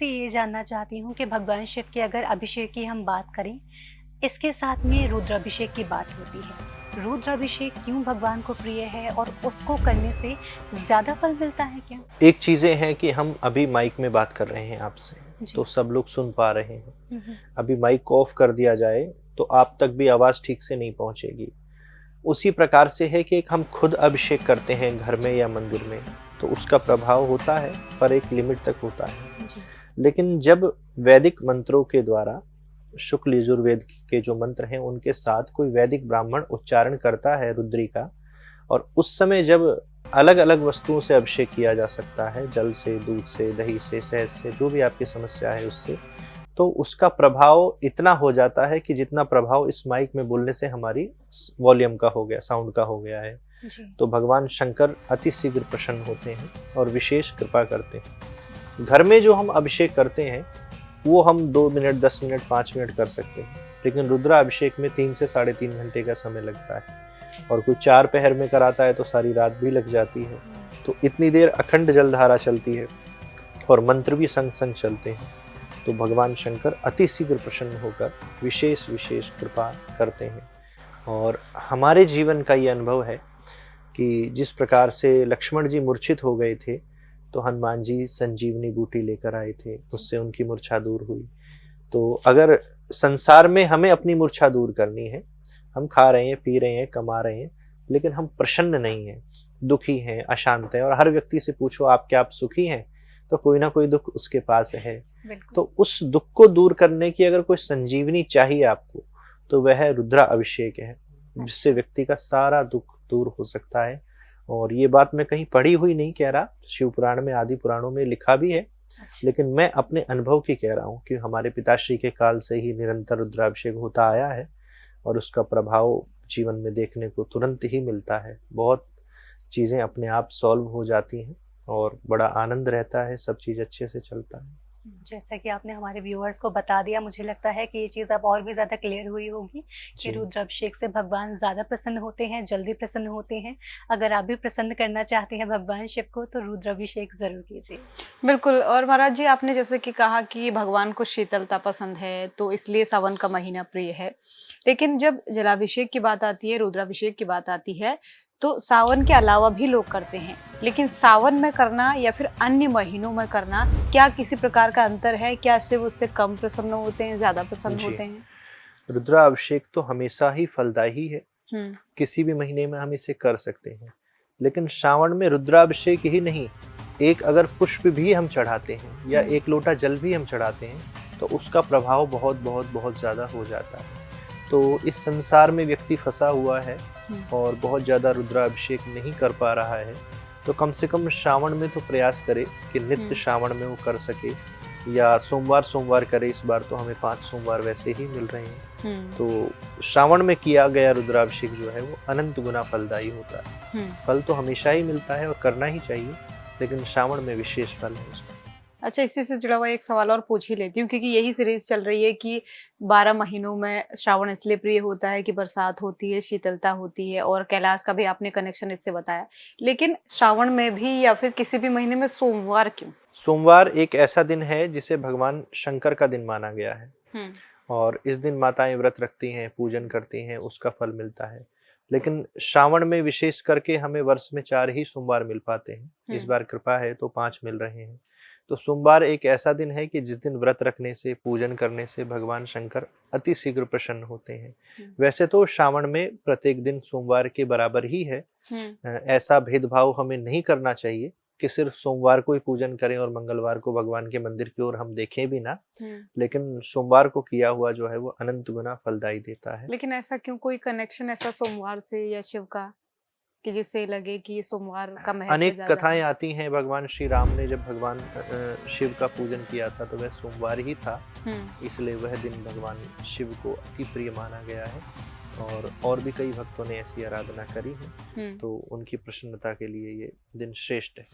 आपसे ये जानना चाहती हूँ कि भगवान शिव के अगर अभिषेक की हम बात करें, इसके साथ में रुद्राभिषेक की बात होती है। रुद्राभिषेक क्यों भगवान को प्रिय है और उसको करने से ज़्यादा फल मिलता है क्या? एक चीज़ें हैं कि हम अभी माइक में बात कर रहे हैं आपसे, जी। तो सब लोग सुन पा रहे हैं। हम्म। अभी माइक को ऑफ कर दिया जाए तो आप तक भी आवाज़ ठीक से नहीं पहुंचेगी। उसी प्रकार से है कि एक हम खुद अभिषेक करते हैं घर में या मंदिर में, तो उसका प्रभाव होता है पर एक लिमिट तक होता है। जी। लेकिन जब वैदिक मंत्रों के द्वारा, शुक्ल यजुर्वेद के जो मंत्र हैं उनके साथ कोई वैदिक ब्राह्मण उच्चारण करता है रुद्री का, और उस समय जब अलग अलग वस्तुओं से अभिषेक किया जा सकता है, जल से, दूध से, दही से, शहद से, जो भी आपकी समस्या है उससे, तो उसका प्रभाव इतना हो जाता है कि जितना प्रभाव इस माइक में बोलने से हमारी वॉल्यूम का हो गया, साउंड का हो गया है। जी। तो भगवान शंकर अति शीघ्र प्रसन्न होते हैं और विशेष कृपा करते हैं। घर में जो हम अभिषेक करते हैं वो हम 2 मिनट, 10 मिनट, 5 मिनट कर सकते हैं, लेकिन रुद्राभिषेक में 3 से 3.5 घंटे का समय लगता है, और कोई 4 पहर में कराता है तो सारी रात भी लग जाती है। तो इतनी देर अखंड जलधारा चलती है और मंत्र भी संग संग चलते हैं। तो भगवान शंकर अति शीघ्र प्रसन्न होकर विशेष विशेष कृपा करते हैं। और हमारे जीवन का ये अनुभव है कि जिस प्रकार से लक्ष्मण जी मूर्छित हो गए थे तो हनुमान जी संजीवनी बूटी लेकर आए थे, उससे उनकी मूर्छा दूर हुई। तो अगर संसार में हमें अपनी मूर्छा दूर करनी है, हम खा रहे हैं, पी रहे हैं, कमा रहे हैं, लेकिन हम प्रसन्न नहीं हैं, दुखी हैं, अशांत हैं, और हर व्यक्ति से पूछो आप क्या आप सुखी हैं, तो कोई ना कोई दुख उसके पास है। तो उस दुख को दूर करने की अगर कोई संजीवनी चाहिए आपको, तो वह रुद्रा अभिषेक है, जिससे व्यक्ति का सारा दुख दूर हो सकता है। और ये बात मैं कहीं पढ़ी हुई नहीं कह रहा, शिव पुराण में, आदि पुराणों में लिखा भी है, लेकिन मैं अपने अनुभव की कह रहा हूँ कि हमारे पिताश्री के काल से ही निरंतर रुद्राभिषेक होता आया है और उसका प्रभाव जीवन में देखने को तुरंत ही मिलता है। बहुत चीज़ें अपने आप सॉल्व हो जाती हैं और बड़ा आनंद रहता है, सब चीज़ अच्छे से चलता है। जैसा कि आपने हमारे व्यूअर्स को बता दिया, मुझे लगता है कि ये चीज़ अब और भी ज़्यादा क्लियर हुई होगी कि रुद्राभिषेक से भगवान ज़्यादा प्रसन्न होते हैं, जल्दी प्रसन्न होते हैं। अगर आप भी प्रसन्न करना चाहते हैं भगवान शिव को तो रुद्राभिषेक ज़रूर कीजिए। बिल्कुल। और महाराज जी, आपने जैसे कि कहा कि भगवान को शीतलता पसंद है, तो इसलिए सावन का महीना प्रिय है। लेकिन जब जलाभिषेक की बात आती है, रुद्राभिषेक की बात आती है, तो सावन के अलावा भी लोग करते हैं, लेकिन सावन में करना या फिर अन्य महीनों में करना, क्या किसी प्रकार का अंतर है? क्या सिर्फ उससे कम प्रसन्न होते हैं, ज्यादा प्रसन्न होते हैं? रुद्राभिषेक तो हमेशा ही फलदायी है, किसी भी महीने में हम इसे कर सकते हैं, लेकिन श्रावण में रुद्राभिषेक ही नहीं, एक अगर पुष्प भी हम चढ़ाते हैं या एक लोटा जल भी हम चढ़ाते हैं तो उसका प्रभाव बहुत बहुत बहुत ज्यादा हो जाता है। तो इस संसार में व्यक्ति फंसा हुआ है और बहुत ज्यादा रुद्राभिषेक नहीं कर पा रहा है, तो कम से कम श्रावण में तो प्रयास करे कि नित्य श्रावण में वो कर सके, या सोमवार सोमवार करे। इस बार तो हमें 5 सोमवार वैसे ही मिल रहे हैं। तो श्रावण में किया गया रुद्राभिषेक जो है वो अनंत गुना फलदायी होता है। फल तो हमेशा ही मिलता है और करना ही चाहिए, लेकिन श्रावण में विशेष फल है उसका। अच्छा, इसी से जुड़ा हुआ एक सवाल और पूछ ही लेती हूँ, क्योंकि यही सीरीज चल रही है कि 12 महीनों में श्रावण इसलिए प्रिय होता है कि बरसात होती है, शीतलता होती है, और कैलाश का भी आपने कनेक्शन इससे बताया। लेकिन श्रावण में भी या फिर किसी भी महीने में सोमवार क्यों? सोमवार एक ऐसा दिन है जिसे भगवान शंकर का दिन माना गया है, और इस दिन माताएं व्रत रखती हैं, पूजन करती हैं, उसका फल मिलता है। लेकिन श्रावण में विशेष करके हमें वर्ष में 4 ही सोमवार मिल पाते हैं। इस बार कृपा है तो 5 मिल रहे हैं। तो सोमवार एक ऐसा दिन है कि जिस दिन व्रत रखने से, पूजन करने से भगवान शंकर अति शीघ्र प्रसन्न होते हैं। वैसे तो श्रावण में प्रत्येक दिन सोमवार के बराबर ही है, ऐसा भेदभाव हमें नहीं करना चाहिए कि सिर्फ सोमवार को ही पूजन करें और मंगलवार को भगवान के मंदिर की ओर हम देखें भी ना। लेकिन सोमवार को किया हुआ जो है वो अनंत गुना फलदायी देता है। लेकिन ऐसा क्यों, कोई कनेक्शन ऐसा सोमवार से या शिव का कि जिससे लगे कि सोमवार का महत्व अनेक ज्यादा कथाएं आती हैं। भगवान श्री राम ने जब भगवान शिव का पूजन किया था तो वह सोमवार ही था, इसलिए वह दिन भगवान शिव को अति प्रिय माना गया है। और भी कई भक्तों ने ऐसी आराधना करी है, तो उनकी प्रसन्नता के लिए ये दिन श्रेष्ठ है।